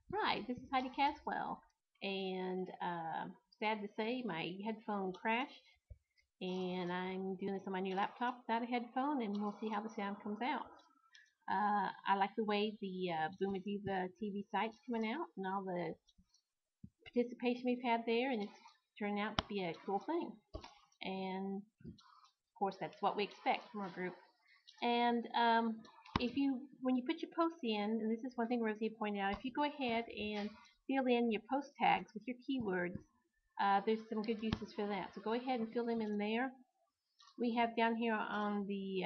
Right, this is Heidi Caswell, and sad to say, my headphone crashed, and I'm doing this on my new laptop without a headphone, and we'll see how the sound comes out. I like the way the Boomer Diva TV site's coming out, and all the participation we've had there, and it's turning out to be a cool thing. And of course, that's what we expect from our group. And if you, when you put your posts in, and this is one thing Rosie pointed out, if you go ahead and fill in your post tags with your keywords, there's some good uses for that. So go ahead and fill them in there. We have down here on the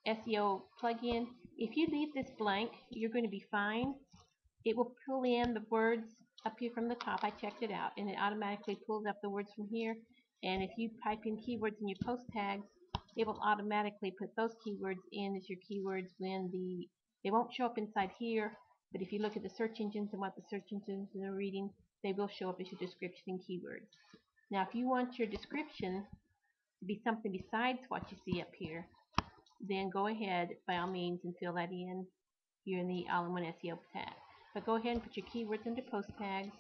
SEO plugin, if you leave this blank, you're going to be fine. It will pull in the words up here from the top. I checked it out, and it automatically pulls up the words from here. And if you type in keywords in your post tags, it will automatically put those keywords in as your keywords when they won't show up inside here, but if you look at the search engines and what the search engines are reading, they will show up as your description and keywords. Now, if you want your description to be something besides what you see up here, then go ahead by all means and fill that in here in the all-in-one SEO tag. But go ahead and put your keywords into post tags.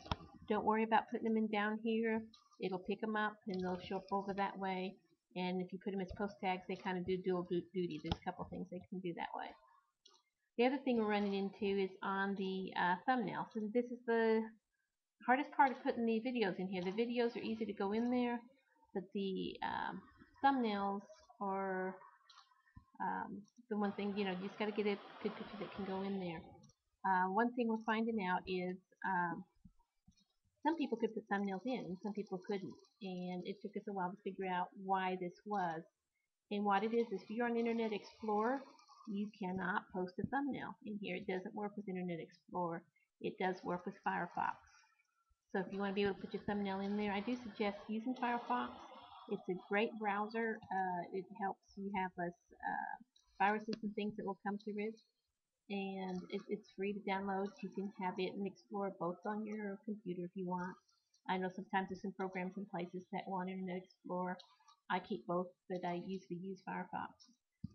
Don't worry about putting them in down here. It'll pick them up and they'll show up over that way. And if you put them as post tags, they kind of do dual duty. There's a couple of things they can do that way. The other thing we're running into is on the thumbnail. So this is the hardest part of putting the videos in here. The videos are easy to go in there, but the thumbnails are the one thing, you just got to get a good picture that can go in there. One thing we're finding out is some people could put thumbnails in and some people couldn't, and it took us a while to figure out why this was. And what it is if you're on Internet Explorer, you cannot post a thumbnail in here. It doesn't work with Internet Explorer. It does work with Firefox. So if you want to be able to put your thumbnail in there, I do suggest using Firefox. It's a great browser. It helps you have less viruses and things that will come through it. And it's free to download. You can have it and explore both on your computer if you want. I know sometimes there's some programs in places that want Internet Explorer. I keep both, but I usually use Firefox.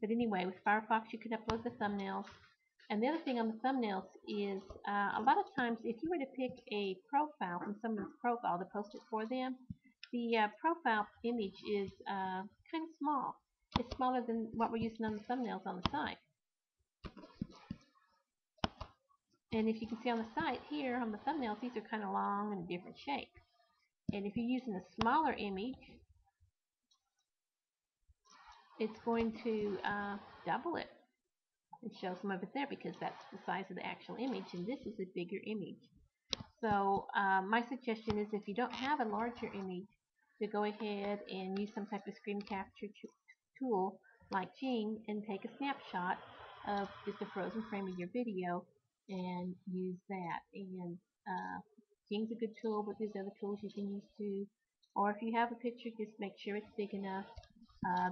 But anyway, with Firefox you can upload the thumbnails. And the other thing on the thumbnails is a lot of times if you were to pick a profile from someone's profile to post it for them, the profile image is kind of small. It's smaller than what we're using on the thumbnails on the site. And if you can see on the site here on the thumbnails, these are kind of long and a different shape. And if you're using a smaller image, it's going to double it and show some of it there because that's the size of the actual image, and this is a bigger image. So my suggestion is if you don't have a larger image, to go ahead and use some type of screen capture tool like Jing and take a snapshot of just a frozen frame of your video and use that. And Jing's a good tool, but there's other tools you can use too. Or if you have a picture, just make sure it's big enough.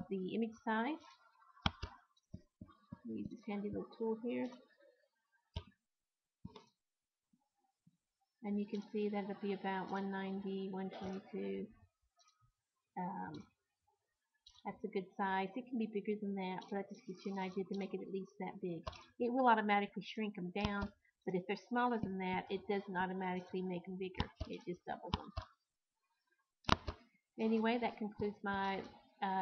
The image size, use this handy little tool here, and you can see that it'll be about 190, 122. That's a good size. It can be bigger than that, but that just gives you an idea to make it at least that big. It will automatically shrink them down, but if they're smaller than that, it doesn't automatically make them bigger. It just doubles them. Anyway, that concludes my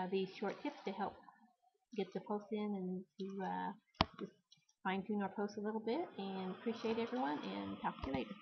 these short tips to help get the posts in and to just fine-tune our posts a little bit. And appreciate everyone, and talk to you later.